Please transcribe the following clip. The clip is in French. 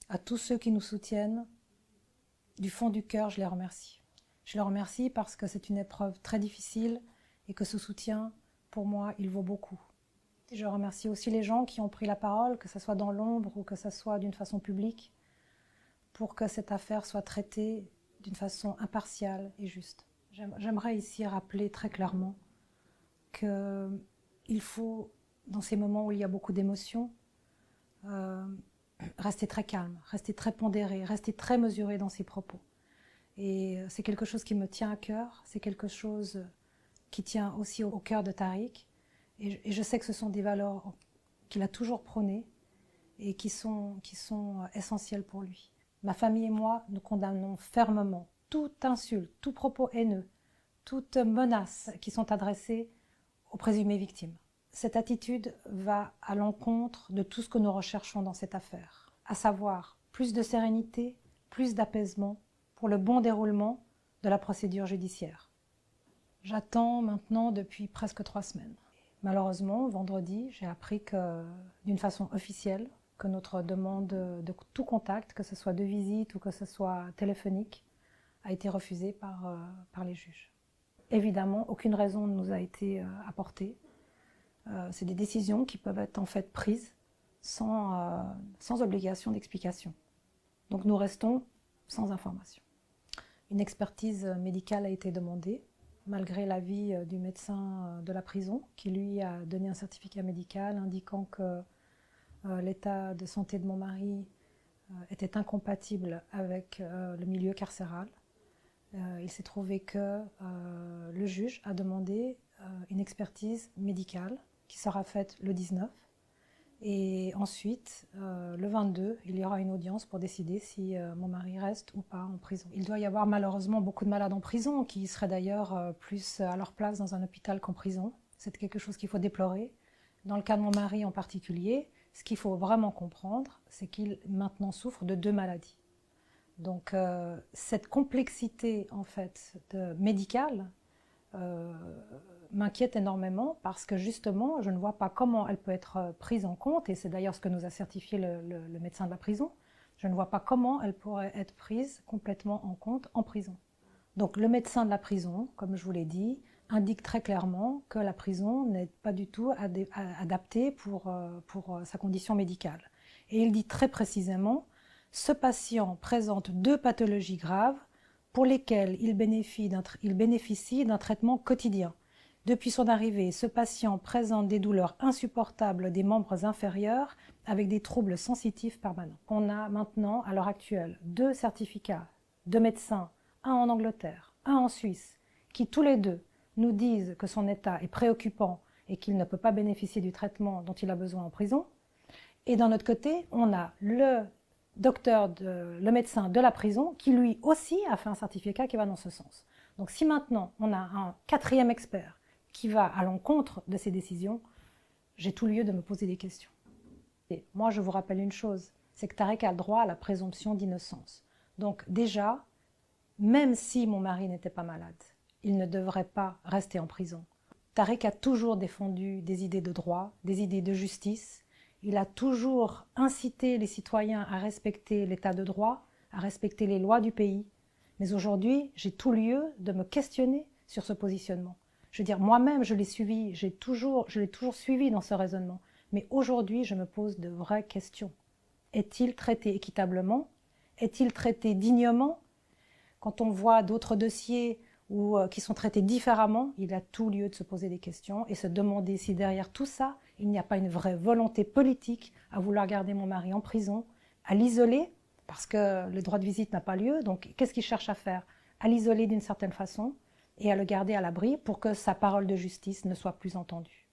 À tous ceux qui nous soutiennent, du fond du cœur, je les remercie. Je les remercie parce que c'est une épreuve très difficile et que ce soutien, pour moi, il vaut beaucoup. Je remercie aussi les gens qui ont pris la parole, que ce soit dans l'ombre ou que ce soit d'une façon publique, pour que cette affaire soit traitée d'une façon impartiale et juste. J'aimerais ici rappeler très clairement qu'il faut, dans ces moments où il y a beaucoup d'émotions, rester très calme, rester très pondéré, rester très mesuré dans ses propos. Et c'est quelque chose qui me tient à cœur, c'est quelque chose qui tient aussi au cœur de Tariq. Et je sais que ce sont des valeurs qu'il a toujours prônées et qui sont essentielles pour lui. Ma famille et moi, nous condamnons fermement toute insulte, tout propos haineux, toute menace qui sont adressées aux présumées victimes. Cette attitude va à l'encontre de tout ce que nous recherchons dans cette affaire, à savoir plus de sérénité, plus d'apaisement pour le bon déroulement de la procédure judiciaire. J'attends maintenant depuis presque 3 semaines. Malheureusement, vendredi, j'ai appris d'une façon officielle que notre demande de tout contact, que ce soit de visite ou que ce soit téléphonique, a été refusée par les juges. Évidemment, aucune raison ne nous a été apportée. C'est des décisions qui peuvent être en fait prises sans obligation d'explication. Donc nous restons sans information. Une expertise médicale a été demandée, malgré l'avis du médecin de la prison, qui lui a donné un certificat médical indiquant que l'état de santé de mon mari était incompatible avec le milieu carcéral. Il s'est trouvé que le juge a demandé une expertise médicale qui sera faite le 19. Et ensuite, le 22, il y aura une audience pour décider si mon mari reste ou pas en prison. Il doit y avoir malheureusement beaucoup de malades en prison, qui seraient d'ailleurs plus à leur place dans un hôpital qu'en prison. C'est quelque chose qu'il faut déplorer. Dans le cas de mon mari en particulier, ce qu'il faut vraiment comprendre, c'est qu'il maintenant souffre de 2 maladies. Donc cette complexité en fait médicale m'inquiète énormément parce que justement je ne vois pas comment elle peut être prise en compte, et c'est d'ailleurs ce que nous a certifié le médecin de la prison. Je ne vois pas comment elle pourrait être prise complètement en compte en prison. Donc le médecin de la prison, comme je vous l'ai dit, indique très clairement que la prison n'est pas du tout adaptée pour sa condition médicale. Et il dit très précisément: ce patient présente 2 pathologies graves pour lesquelles il bénéficie d'un traitement quotidien. Depuis son arrivée, ce patient présente des douleurs insupportables des membres inférieurs avec des troubles sensitifs permanents. On a maintenant, à l'heure actuelle, 2 certificats de médecins, un en Angleterre, un en Suisse, qui tous les 2 nous disent que son état est préoccupant et qu'il ne peut pas bénéficier du traitement dont il a besoin en prison. Et d'un autre côté, on a le médecin de la prison qui lui aussi a fait un certificat qui va dans ce sens. Donc si maintenant on a un 4e expert qui va à l'encontre de ces décisions, j'ai tout lieu de me poser des questions. Et moi je vous rappelle une chose, c'est que Tariq a le droit à la présomption d'innocence. Donc déjà, même si mon mari n'était pas malade, il ne devrait pas rester en prison. Tariq a toujours défendu des idées de droit, des idées de justice. Il a toujours incité les citoyens à respecter l'état de droit, à respecter les lois du pays. Mais aujourd'hui, j'ai tout lieu de me questionner sur ce positionnement. Je veux dire, moi-même, je l'ai suivi, je l'ai toujours suivi dans ce raisonnement. Mais aujourd'hui, je me pose de vraies questions. Est-il traité équitablement? Est-il traité dignement? Quand on voit d'autres dossiers qui sont traités différemment, il a tout lieu de se poser des questions et se demander si derrière tout ça, il n'y a pas une vraie volonté politique à vouloir garder mon mari en prison, à l'isoler, parce que le droit de visite n'a pas lieu. Donc qu'est-ce qu'il cherche à faire? À l'isoler d'une certaine façon et à le garder à l'abri pour que sa parole de justice ne soit plus entendue.